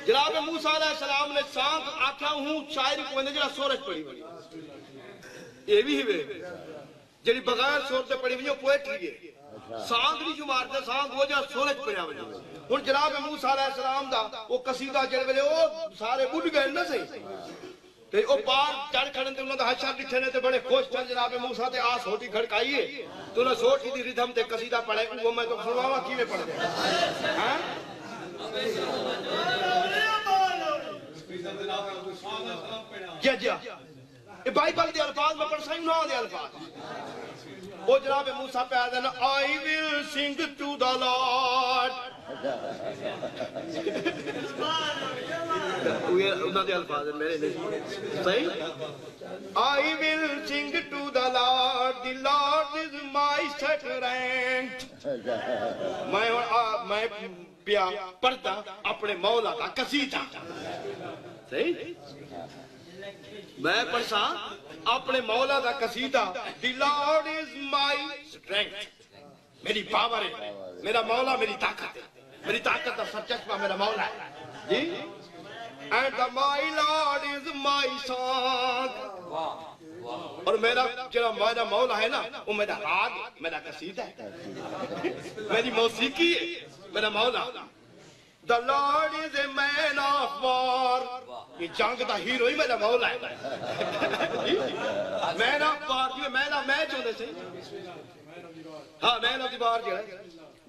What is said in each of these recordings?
جناب موسیٰ علیہ السلام نے سانگ آکھا ہوں شاعری کو اندھے جڑا سورج پڑی ہوئی یہ بھی ہوئے جڑی بغیر سورج پڑی ہوئی پوئٹری ہے سانگ نہیں جو مارتے سانگ وہ جڑا سورج پڑیا ہوئی اور جناب موسیٰ علیہ السلام دا وہ قصیدہ جڑے ویلے وہ سارے بڑھ گئے نا صحیح تے او پار چڑھ کھڑن تے انہاں دا حشر ڈٹھے نے تے بڑے خوش تھے جناب موسیٰ تے آس ہوٹی کھڑکائیے تو انہاں سوٹی دی ردھم تے قصیدہ پڑھے وہ میں تو سنواواں کیویں پڑھ دے ہاں یہ بائبل دے الفاظ میں پڑھ سکتا ہوں دے الفاظ وہ جناب موسیٰ پہ آدھے نا I will sing to the Lord انہوں دے الفاظ ہیں میرے نہیں صحیح I will sing to the Lord is my strength میں پیا پڑھتا اپنے مولا کا قصیدہ صحیح میں پڑھتا اپنے مولا کا قصیدہ The Lord is my strength میری پاور ہے میرا مولا میری طاقت ہے میری طاقت کا سرچشمہ میرا مولا ہے جی And my Lord is my song اور میرا مولا ہے نا وہ میرا راگ میرا قصیدہ ہے میری موسیقی ہے میرا مولا The Lord is a man of war یہ جنگ دا ہیرو ہی میرا مولا ہے man of war یہ میرا میچ ہونے سے ہاں man of the war جو ہے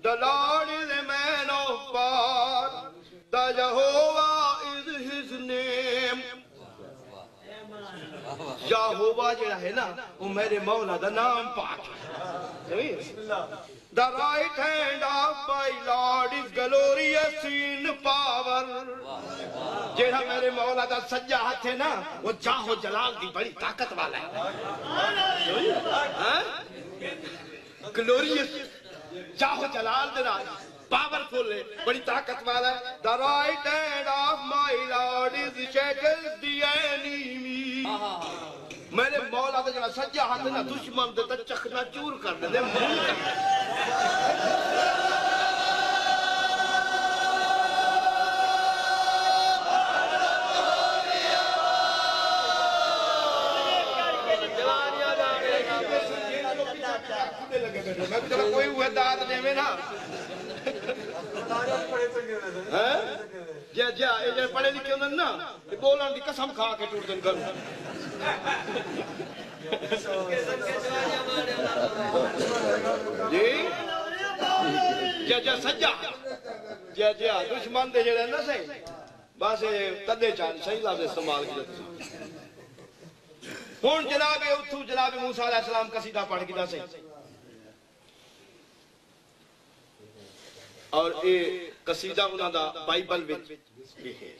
The Lord is a man of war The Jehovah is his name یہوہ جڑا ہے نا وہ میرے مولا دا نام پاک The right hand of my Lord is glorious in power جڑا میرے مولا دا سجا ہاتھ ہے نا وہ جاہو جلال دی بڑی طاقت والا ہے glorious جاہو جلال دینا powerful ہے بڑی طاقت والا ہے The right hand of my Lord is shackles the enemy میرے مولا دا جڑا سجا ہاتھ نا دشمن دے تا چکنا چور کر دے میں بھی طرح کوئی ہوئے داد دے میں نا جا یہ پڑھے لکھے ہوندن نا یہ بولن دی قسم کھا کے ٹوٹ دن کروں جی جا سجا جا دشمن دے جڑے نا صحیح بس تدے چاند صحیح لفظ استعمال کی جاتی ہون جناب اتھو جناب موسیٰ علیہ السلام قصیدہ پڑھ گیا صحیح اور یہ قصیدہ انہوں دا بائبل بھی ہے